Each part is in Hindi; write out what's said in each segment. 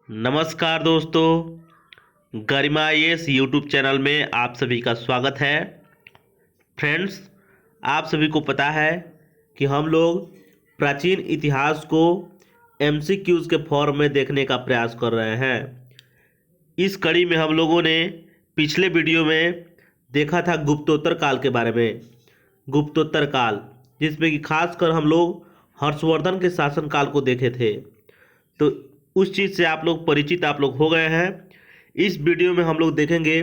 नमस्कार दोस्तों, गरिमा आईएएस यूट्यूब चैनल में आप सभी का स्वागत है। फ्रेंड्स, आप सभी को पता है कि हम लोग प्राचीन इतिहास को एमसीक्यूज़ के फॉर्म में देखने का प्रयास कर रहे हैं। इस कड़ी में हम लोगों ने पिछले वीडियो में देखा था गुप्तोत्तर काल के बारे में। गुप्तोत्तर काल, जिसमें कि खासकर हम लोग हर्षवर्धन के शासनकाल को देखे थे, तो उस चीज़ से आप लोग परिचित हो गए हैं। इस वीडियो में हम लोग देखेंगे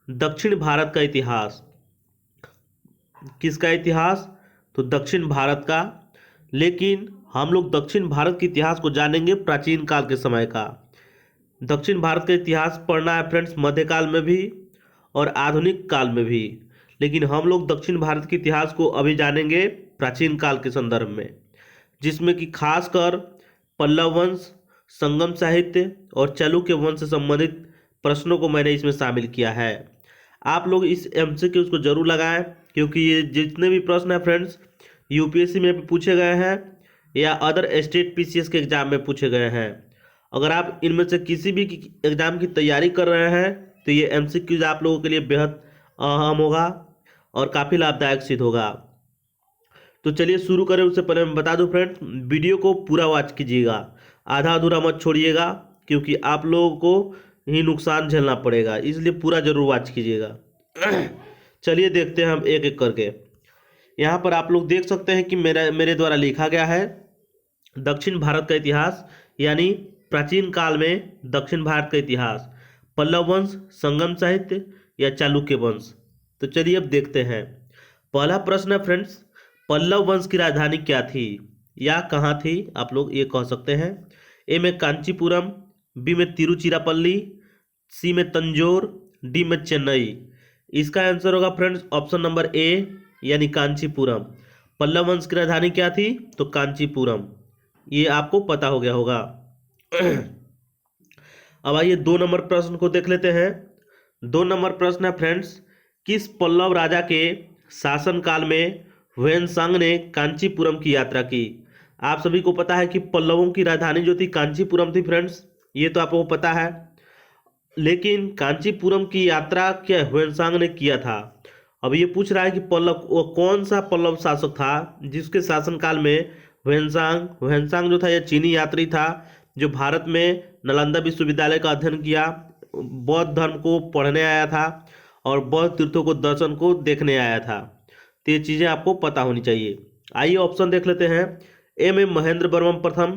दक्षिण भारत का इतिहास। किसका इतिहास? तो दक्षिण भारत का। लेकिन हम लोग दक्षिण भारत के इतिहास को जानेंगे प्राचीन काल के समय का। दक्षिण भारत का इतिहास पढ़ना है फ्रेंड्स, मध्यकाल में भी और आधुनिक काल में भी। लेकिन हम लोग दक्षिण भारत के इतिहास को अभी जानेंगे प्राचीन काल के संदर्भ में, जिसमें कि खासकर पल्लव वंश, संगम साहित्य और चालुक्य वंश से संबंधित प्रश्नों को मैंने इसमें शामिल किया है। आप लोग इस एमसीक्यूज़ को जरूर लगाएं, क्योंकि ये जितने भी प्रश्न हैं फ्रेंड्स, यूपीएससी में भी पूछे गए हैं या अदर स्टेट पीसीएस के एग्जाम में पूछे गए हैं। अगर आप इनमें से किसी भी एग्जाम की तैयारी कर रहे हैं तो ये एमसीक्यूज़ आप लोगों के लिए बेहद अहम होगा और काफ़ी लाभदायक सिद्ध होगा। तो चलिए शुरू करें। उससे पहले मैं बता दूं फ्रेंड्स, वीडियो को पूरा वॉच कीजिएगा, आधा अधूरा मत छोड़िएगा, क्योंकि आप लोगों को ही नुकसान झेलना पड़ेगा, इसलिए पूरा जरूर वॉच कीजिएगा। चलिए देखते हैं हम एक एक करके। यहाँ पर आप लोग देख सकते हैं कि मेरे द्वारा लिखा गया है दक्षिण भारत का इतिहास, यानी प्राचीन काल में दक्षिण भारत का इतिहास, पल्लव वंश, संगम साहित्य या चालुक्य वंश। तो चलिए अब देखते हैं। पहला प्रश्न है फ्रेंड्स, पल्लव वंश की राजधानी क्या थी या कहाँ थी? आप लोग ये कह सकते हैं। ए में कांचीपुरम, बी में तिरुचिरापल्ली, सी में तंजौर, डी में चेन्नई। इसका आंसर होगा फ्रेंड्स ऑप्शन नंबर ए, यानी कांचीपुरम। पल्लव वंश की राजधानी क्या थी? तो कांचीपुरम। ये आपको पता हो गया होगा। अब आइए 2 नंबर प्रश्न को देख लेते हैं। 2 नंबर प्रश्न है फ्रेंड्स, किस पल्लव राजा के शासनकाल में ह्वेनसांग ने कांचीपुरम की यात्रा की? आप सभी को पता है कि पल्लवों की राजधानी जो थी कांचीपुरम थी फ्रेंड्स, ये तो आपको पता है। लेकिन कांचीपुरम की यात्रा क्या ह्वेनसांग ने किया था? अब ये पूछ रहा है कि पल्लव, वो कौन सा पल्लव शासक था जिसके शासनकाल में ह्वेनसांग जो था यह चीनी यात्री था, जो भारत में नालंदा विश्वविद्यालय का अध्ययन किया, बौद्ध धर्म को पढ़ने आया था और बौद्ध तीर्थों को, दर्शन को देखने आया था। तो ये चीज़ें आपको पता होनी चाहिए। आइए ऑप्शन देख लेते हैं। ए में महेंद्र वर्मन प्रथम,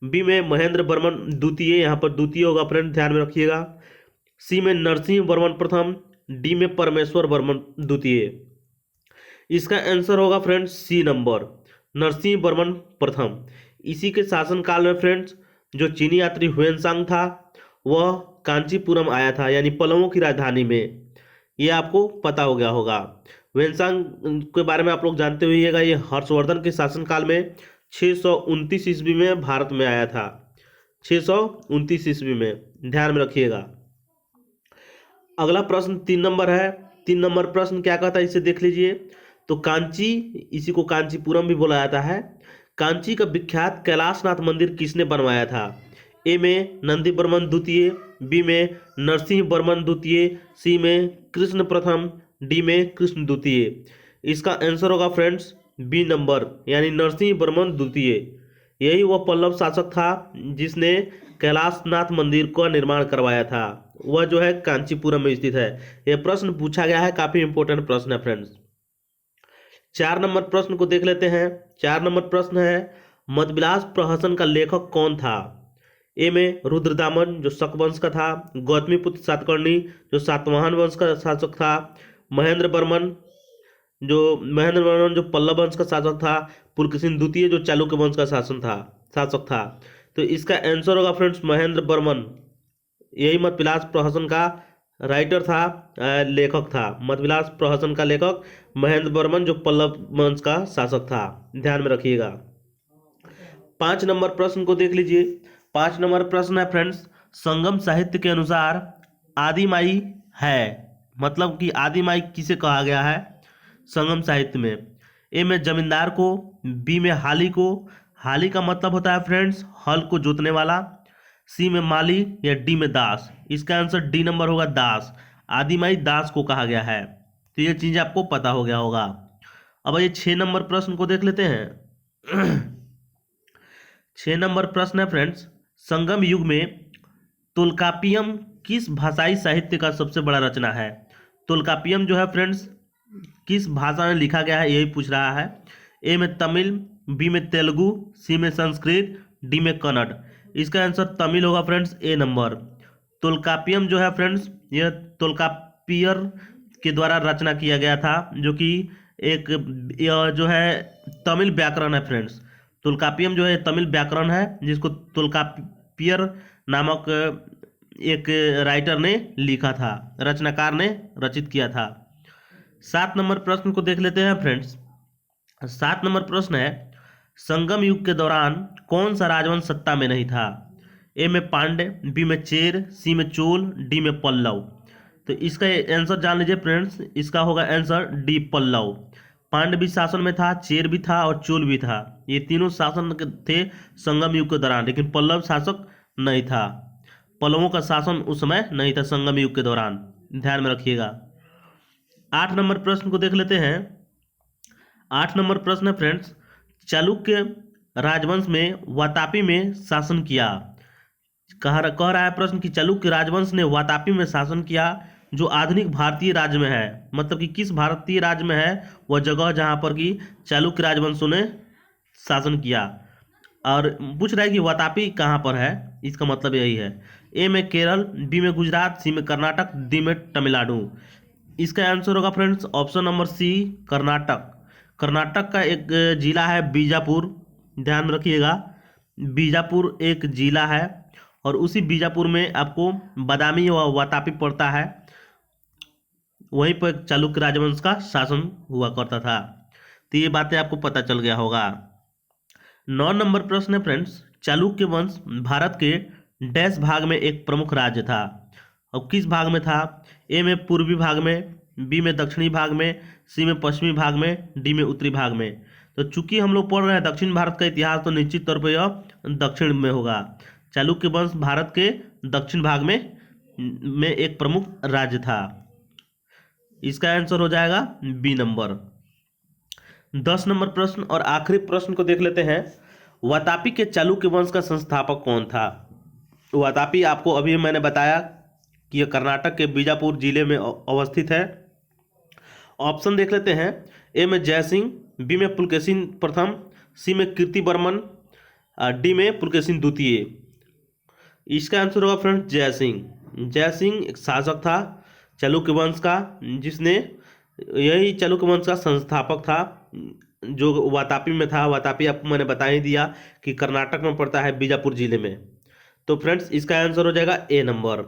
बी में महेंद्र वर्मन द्वितीय, यहाँ पर द्वितीय होगा फ्रेंड, ध्यान में रखिएगा। सी में नरसिंह वर्मन प्रथम, डी में परमेश्वर वर्मन द्वितीय। इसका आंसर होगा friends C number, Narasimha Varman प्रथम। इसी के शासनकाल में फ्रेंड्स जो चीनी यात्री ह्वेनसांग था वह कांचीपुरम आया था, यानी पल्लवों की राजधानी में। ये आपको पता हो गया होगा। ह्वेनसांग के बारे में आप लोग जानते होइएगा, ये हर्षवर्धन के शासनकाल में 629 ईस्वी में भारत में आया था। 629 ईस्वी में, ध्यान में रखिएगा। अगला प्रश्न 3 नंबर है। 3 नंबर प्रश्न क्या कहता है, इसे देख लीजिए। तो कांची, इसी को कांचीपुरम भी बोला जाता है, कांची का विख्यात कैलाशनाथ मंदिर किसने बनवाया था? ए में नंदी वर्मन द्वितीय, बी में नरसिंह वर्मन द्वितीय, सी में कृष्ण प्रथम, डी में कृष्ण द्वितीय। इसका आंसर होगा फ्रेंड्स बी नंबर, यानी नरसिंह वर्मन द्वितीय। यही वह पल्लव शासक था जिसने कैलाशनाथ मंदिर का निर्माण करवाया था। वह जो है कांचीपुरम में स्थित है। यह प्रश्न पूछा गया है, काफी इंपॉर्टेंट प्रश्न है फ्रेंड्स। 4 नंबर प्रश्न को देख लेते हैं। 4 नंबर प्रश्न है, मदविलास प्रहसन का लेखक कौन था? ए में रुद्रदामन जो शक वंश का था, गौतमीपुत्र सातकर्णी जो सातवाहन वंश का शासक था, महेंद्र वर्मन जो पल्लव वंश का शासक था, पुलकेशिन द्वितीय जो चालुक्य वंश का शासक था। तो इसका आंसर होगा फ्रेंड्स महेंद्र वर्मन। यही मदविलास प्रहसन का राइटर था, लेखक था। मदविलास प्रहसन का लेखक महेंद्र वर्मन जो पल्लव वंश का शासक था, ध्यान में रखिएगा। 5 नंबर प्रश्न को देख लीजिए। 5 नंबर प्रश्न है फ्रेंड्स, संगम साहित्य के अनुसार आदि माई है, मतलब कि आदि माई किसे कहा गया है संगम साहित्य में? ए में जमींदार को, बी में हाली को, हाली का मतलब होता है फ्रेंड्स हल को जोतने वाला, सी में माली या डी में दास? इसका आंसर डी नंबर होगा, दास। आदिमाई दास को कहा गया है। तो ये चीज आपको पता हो गया होगा। अब ये 6 नंबर प्रश्न को देख लेते हैं। 6 नंबर प्रश्न है फ्रेंड्स, संगम युग में तोल्कापियम किस भाषाई साहित्य का सबसे बड़ा रचना है? तोल्कापियम जो है फ्रेंड्स किस भाषा में लिखा गया है, यही पूछ रहा है। ए में तमिल, बी में तेलुगु, सी में संस्कृत, डी में कन्नड़? इसका आंसर तमिल होगा फ्रेंड्स, ए नंबर। तोल्कापियम जो है फ्रेंड्स यह तोल्कापियर के द्वारा रचना किया गया था, जो कि एक यह जो है तमिल व्याकरण है फ्रेंड्स। तोल्कापियम जो है तमिल व्याकरण है, जिसको तोल्कापियर नामक एक राइटर ने लिखा था, रचनाकार ने रचित किया था। 7 नंबर प्रश्न को देख लेते हैं फ्रेंड्स। 7 नंबर प्रश्न है, संगम युग के दौरान कौन सा राजवंश सत्ता में नहीं था? ए में पांड्य, बी में चेर, सी में चोल, डी में पल्लव? तो इसका आंसर जान लीजिए फ्रेंड्स, इसका होगा आंसर डी पल्लव। पांड्य भी शासन में था, चेर भी था और चोल भी था। ये तीनों शासन थे संगम युग के दौरान, लेकिन पल्लव शासक नहीं था। पल्लवों का शासन उस समय नहीं था संगम युग के दौरान, ध्यान में रखिएगा। 8 नंबर प्रश्न को देख लेते हैं। 8 नंबर प्रश्न है फ्रेंड्स, चालुक्य राजवंश में वातापी में शासन किया। कह रहा है प्रश्न कि चालुक्य राजवंश ने वातापी में शासन किया, जो आधुनिक भारतीय राज्य में है। मतलब कि किस भारतीय राज्य में है वह जगह जहां पर कि चालुक्य राजवंशों ने शासन किया। और पूछ रहा है कि वातापी कहाँ पर है, इसका मतलब यही है। ए में केरल, बी में गुजरात, सी में कर्नाटक, डी में तमिलनाडु? इसका आंसर होगा friends option number C, Karnataka. Karnataka का एक जिला है बीजापुर, ध्यान रखिएगा। बीजापुर एक जिला है और उसी बीजापुर में आपको बादामी व वातापी पड़ता है। वहीं पर चालुक्य राजवंश का शासन हुआ करता था। तो ये बातें आपको पता चल गया होगा। 9 नंबर प्रश्न है फ्रेंड्स, चालुक्य वंश भारत के डैश भाग में एक प्रमुख राज्य था। अब किस भाग में था? ए में पूर्वी भाग में, बी में दक्षिणी भाग में, सी में पश्चिमी भाग में, डी में उत्तरी भाग में? तो चूंकि हम लोग पढ़ रहे हैं दक्षिण भारत का इतिहास, तो निश्चित तौर पर यह दक्षिण में होगा। चालुक्य वंश भारत के दक्षिण भाग में एक प्रमुख राज्य था। इसका आंसर हो जाएगा बी नंबर। 10 नंबर प्रश्न और आखिरी प्रश्न को देख लेते हैं। वातापी के चालुक्य वंश का संस्थापक कौन था? वातापी आपको अभी मैंने बताया कि यह कर्नाटक के बीजापुर जिले में अवस्थित है। ऑप्शन देख लेते हैं। ए में जयसिंह, बी में पुलकेशिन प्रथम, सी में कीर्तिवर्मन, डी में पुलकेशिन द्वितीय? इसका आंसर होगा फ्रेंड्स जयसिंह। जयसिंह एक शासक था चालुक्य वंश का, जिसने यही चालुक्य वंश का संस्थापक था, जो वातापी में था। वातापी आपको मैंने बता ही दिया कि कर्नाटक में पड़ता है, बीजापुर जिले में। तो फ्रेंड्स इसका आंसर हो जाएगा ए नंबर।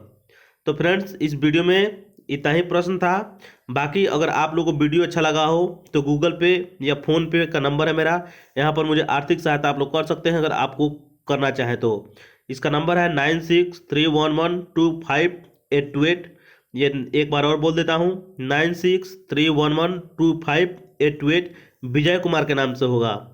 तो फ्रेंड्स इस वीडियो में इतना ही प्रश्न था। बाकी अगर आप लोगों को वीडियो अच्छा लगा हो तो गूगल पे या फ़ोन पे का नंबर है मेरा, यहाँ पर मुझे आर्थिक सहायता आप लोग कर सकते हैं अगर आपको करना चाहें तो। इसका नंबर है 9631125828। ये एक बार और बोल देता हूँ, 9631125828। विजय कुमार के नाम से होगा,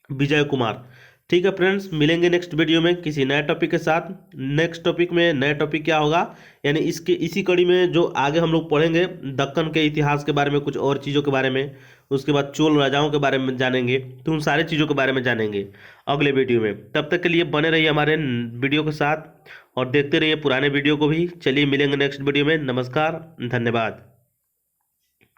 विजय कुमार। ठीक है फ्रेंड्स, मिलेंगे नेक्स्ट वीडियो में किसी नए टॉपिक के साथ। नेक्स्ट टॉपिक में नया टॉपिक क्या होगा, यानी इसी कड़ी में जो आगे हम लोग पढ़ेंगे दक्कन के इतिहास के बारे में, कुछ और चीज़ों के बारे में, उसके बाद चोल राजाओं के बारे में जानेंगे। तो उन सारी चीज़ों के बारे में जानेंगे अगले वीडियो में। तब तक के लिए बने रहिए हमारे वीडियो के साथ और देखते रहिए पुराने वीडियो को भी। चलिए मिलेंगे नेक्स्ट वीडियो में। नमस्कार, धन्यवाद।